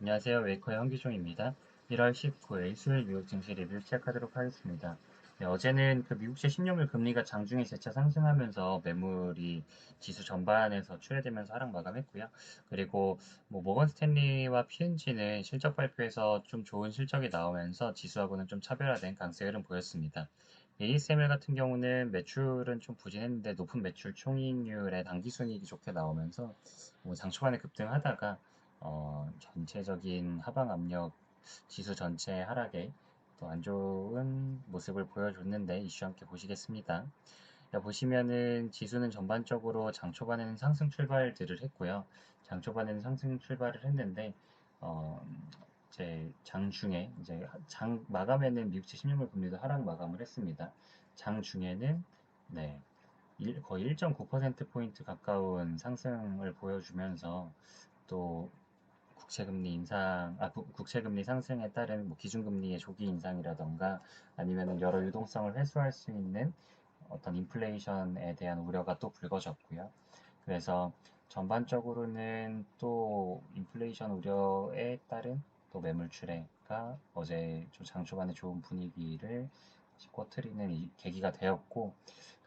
안녕하세요. 웨이커의 황기종입니다. 1월 19일 수요일 미국 증시 리뷰 시작하도록 하겠습니다. 네, 어제는 그 미국채 10년물 금리가 장중에 재차 상승하면서 매물이 지수 전반에서 출회되면서 하락 마감했고요. 그리고 뭐 모건 스탠리와 P&G는 실적 발표에서 좀 좋은 실적이 나오면서 지수하고는 좀 차별화된 강세 흐름 보였습니다. ASML 같은 경우는 매출은 좀 부진했는데 높은 매출 총이익률에 당기순이익이 좋게 나오면서 뭐 장초반에 급등하다가 전체적인 하방 압력 지수 전체 하락에 또 안 좋은 모습을 보여줬는데 이슈 함께 보시겠습니다. 보시면은 지수는 전반적으로 장 초반에는 상승 출발들을 했고요. 장 초반에는 상승 출발을 했는데 어, 이제 장 중에 이제 장 마감에는 미국채 10년물 금리도 하락 마감을 했습니다. 장 중에는 네, 거의 1.9%포인트 가까운 상승을 보여주면서 또 국채금리 인상, 국채금리 상승에 따른 뭐 기준금리의 조기 인상이라던가 아니면 여러 유동성을 회수할 수 있는 어떤 인플레이션에 대한 우려가 또 불거졌고요. 그래서 전반적으로는 또 인플레이션 우려에 따른 또 매물 출회가 어제 좀 장초반에 좋은 분위기를 꺼트리는 계기가 되었고,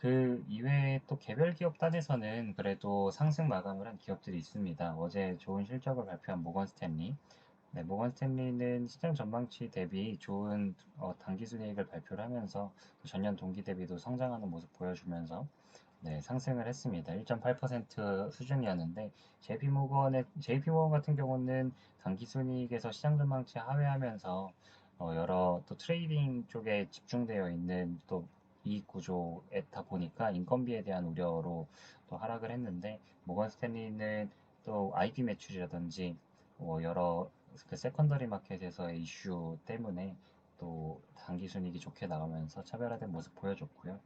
그 이외에 또 개별 기업 단에서는 그래도 상승 마감을 한 기업들이 있습니다. 어제 좋은 실적을 발표한 모건 스탠리, 네, 모건 스탠리는 시장 전망치 대비 좋은 당기순이익을 발표를 하면서 전년 동기 대비도 성장하는 모습 보여주면서 네, 상승을 했습니다. 1.8% 수준이었는데 JP모건 같은 경우는 당기순이익에서 시장 전망치 하회하면서 여러 또 트레이딩 쪽에 집중되어 있는 또 이익 구조에다 보니까 인건비에 대한 우려로 또 하락을 했는데 모건 스탠리는 또 IP 매출이라든지 여러 그 세컨더리 마켓에서의 이슈 때문에 또 당기순이익이 좋게 나오면서 차별화된 모습 보여줬고요.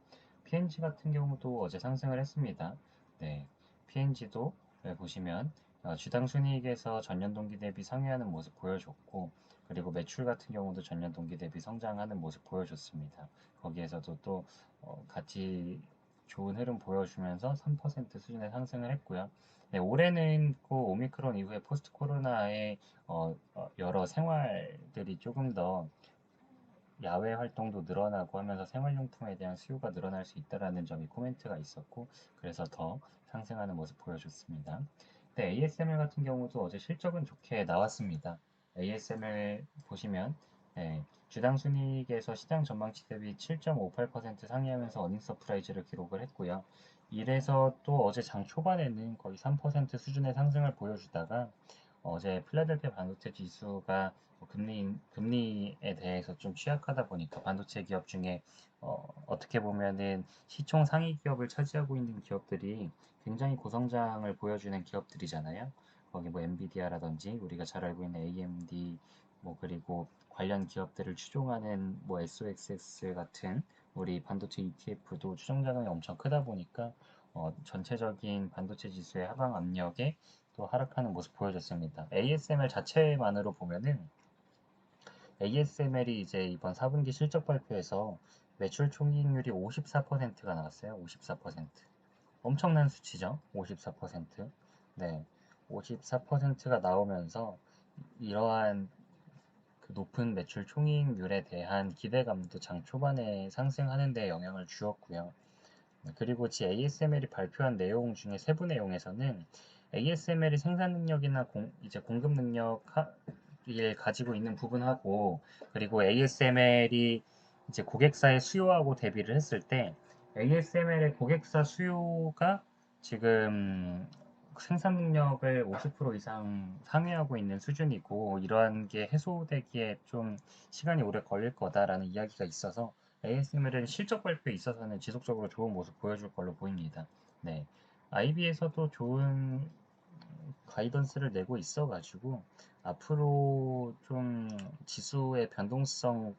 PNG 같은 경우도 어제 상승을 했습니다. 네, PNG도 보시면 주당 순이익에서 전년 동기 대비 상회하는 모습 보여줬고, 그리고 매출 같은 경우도 전년 동기 대비 성장하는 모습 보여줬습니다. 거기에서도 또 같이 좋은 흐름 보여주면서 3% 수준의 상승을 했고요. 네, 올해는 그 오미크론 이후에 포스트 코로나의 여러 생활들이 조금 더 야외 활동도 늘어나고 하면서 생활용품에 대한 수요가 늘어날 수 있다라는 점이 코멘트가 있었고, 그래서 더 상승하는 모습 보여줬습니다. 네, ASML 같은 경우도 어제 실적은 좋게 나왔습니다. ASML 보시면 주당 순이익에서 시장 전망치 대비 7.58% 상회하면서 어닝 서프라이즈를 기록을 했고요. 이래서 또 어제 장 초반에는 거의 3% 수준의 상승을 보여주다가 어제 필라델피아 반도체 지수가 금리에 대해서 좀 취약하다 보니까 반도체 기업 중에 떻게 보면은 시총 상위 기업을 차지하고 있는 기업들이 굉장히 고성장을 보여주는 기업들이잖아요. 거기 뭐 엔비디아라든지 우리가 잘 알고 있는 AMD 뭐 그리고 관련 기업들을 추종하는 뭐 SOXX 같은 우리 반도체 ETF도 추정 자금이 엄청 크다 보니까 전체적인 반도체 지수의 하방 압력에 또 하락하는 모습 보여줬습니다. ASML 자체만으로 보면은 ASML이 이제 이번 4분기 실적 발표에서 매출 총이익률이 54%가 나왔어요. 54%. 엄청난 수치죠. 54%. 네. 54%가 나오면서 이러한 그 높은 매출 총이익률에 대한 기대감도 장 초반에 상승하는 데 영향을 주었고요. 그리고 ASML이 발표한 내용 중에 세부 내용에서는 ASML이 생산 능력이나 이제 공급 능력을 가지고 있는 부분하고 그리고 ASML이 이제 고객사의 수요하고 대비를 했을 때 ASML의 고객사 수요가 지금 생산 능력을 50% 이상 상회하고 있는 수준이고 이러한 게 해소되기에 좀 시간이 오래 걸릴 거다라는 이야기가 있어서 ASML은 실적 발표에 있어서는 지속적으로 좋은 모습 보여줄 걸로 보입니다. 네. IB에서도 좋은 가이던스를 내고 있어가지고 앞으로 좀 지수의 변동성은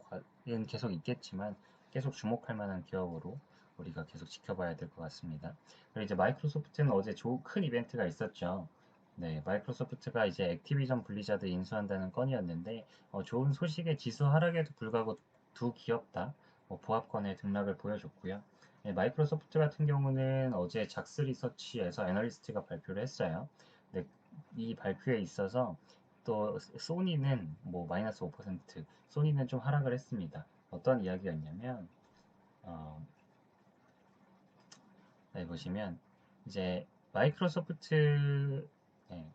계속 있겠지만 계속 주목할 만한 기업으로 우리가 계속 지켜봐야 될 것 같습니다. 그리고 이제 마이크로소프트는 어제 큰 이벤트가 있었죠. 네, 마이크로소프트가 이제 액티비전 블리자드 인수한다는 건이었는데 좋은 소식에 지수 하락에도 불구하고 두 기업 다 보합권의 등락을 보여줬고요. 네, 마이크로소프트 같은 경우는 어제 작스 리서치에서 애널리스트가 발표를 했어요. 네, 이 발표에 있어서 또 소니는 뭐 마이너스 5%, 소니는 좀 하락을 했습니다. 어떤 이야기였냐면, 어, 여기 보시면 이제 마이크로소프트, 네,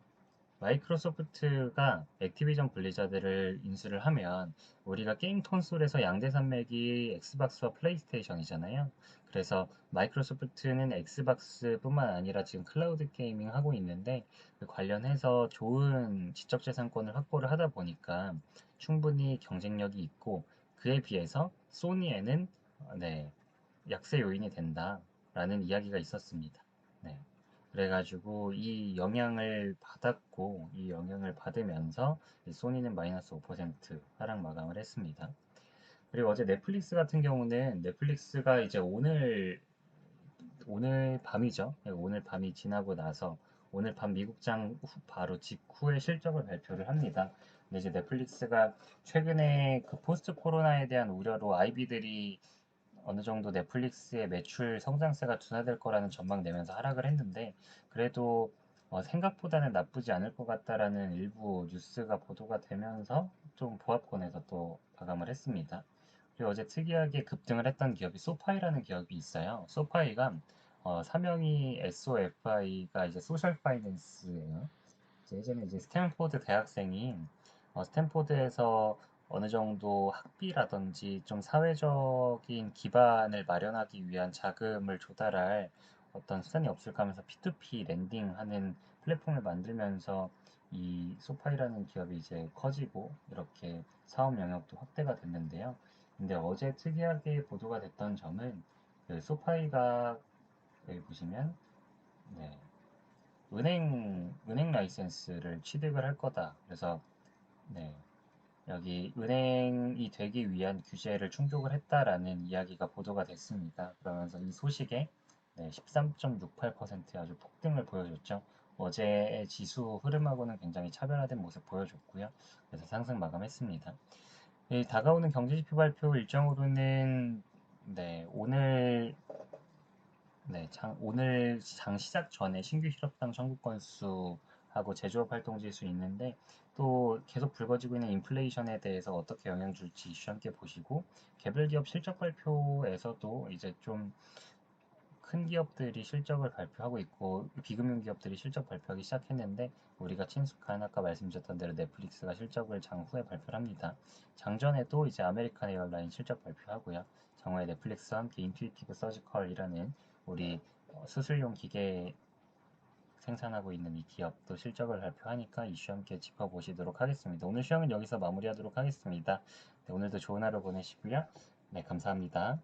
마이크로소프트가 액티비전 블리자드를 인수를 하면 우리가 게임 콘솔에서 양대 산맥이 엑스박스와 플레이스테이션이잖아요. 그래서 마이크로소프트는 엑스박스뿐만 아니라 지금 클라우드 게이밍 하고 있는데 그 관련해서 좋은 지적재산권을 확보를 하다 보니까 충분히 경쟁력이 있고 그에 비해서 소니에는 네, 약세 요인이 된다라는 이야기가 있었습니다. 네. 그래가지고 이 영향을 받았고 이 영향을 받으면서 소니는 마이너스 5% 하락 마감을 했습니다. 그리고 어제 넷플릭스 같은 경우는 넷플릭스가 이제 오늘 밤이죠. 네, 오늘 밤이 지나고 나서 오늘 밤 미국장 바로 직후에 실적을 발표를 합니다. 근데 이제 넷플릭스가 최근에 그 포스트 코로나에 대한 우려로 아이비들이 어느 정도 넷플릭스의 매출 성장세가 둔화될 거라는 전망 내면서 하락을 했는데 그래도 생각보다는 나쁘지 않을 것 같다라는 일부 뉴스가 보도가 되면서 좀 보합권에서 또 마감을 했습니다. 그리고 어제 특이하게 급등을 했던 기업이 소파이라는 기업이 있어요. 소파이가 사명이 SOFI가 이제 소셜 파이낸스예요. 예전에 이제 스탠포드 대학생이 스탠포드에서 어느 정도 학비라든지 좀 사회적인 기반을 마련하기 위한 자금을 조달할 어떤 수단이 없을까 하면서 P2P 랜딩하는 플랫폼을 만들면서 이 소파이라는 기업이 이제 커지고 이렇게 사업 영역도 확대가 됐는데요. 근데 어제 특이하게 보도가 됐던 점은 그 소파이가 여기 보시면 네, 은행 라이센스를 취득을 할 거다. 그래서 네, 여기 은행이 되기 위한 규제를 충족을 했다라는 이야기가 보도가 됐습니다. 그러면서 이 소식에 네, 13.68% 아주 폭등을 보여줬죠. 어제의 지수 흐름하고는 굉장히 차별화된 모습 보여줬고요. 그래서 상승 마감했습니다. 이 다가오는 경제지표 발표 일정으로는 네, 오늘 장 시작 전에 신규 실업당 청구 건수하고 제조업 활동 지수 있는데 또 계속 불거지고 있는 인플레이션에 대해서 어떻게 영향 줄지 이슈 함께 보시고 개별 기업 실적 발표에서도 이제 좀 큰 기업들이 실적을 발표하고 있고 비금융 기업들이 실적 발표하기 시작했는데 우리가 친숙한 아까 말씀드렸던 대로 넷플릭스가 실적을 장 후에 발표를 합니다. 장전에도 이제 아메리칸 에어라인 실적 발표하고요. 장후에 넷플릭스와 함께 인투이티브 서지컬이라는 우리 수술용 기계 생산하고 있는 이 기업도 실적을 발표하니까 이슈 함께 짚어보시도록 하겠습니다. 오늘 시험은 여기서 마무리하도록 하겠습니다. 네, 오늘도 좋은 하루 보내시고요. 네, 감사합니다.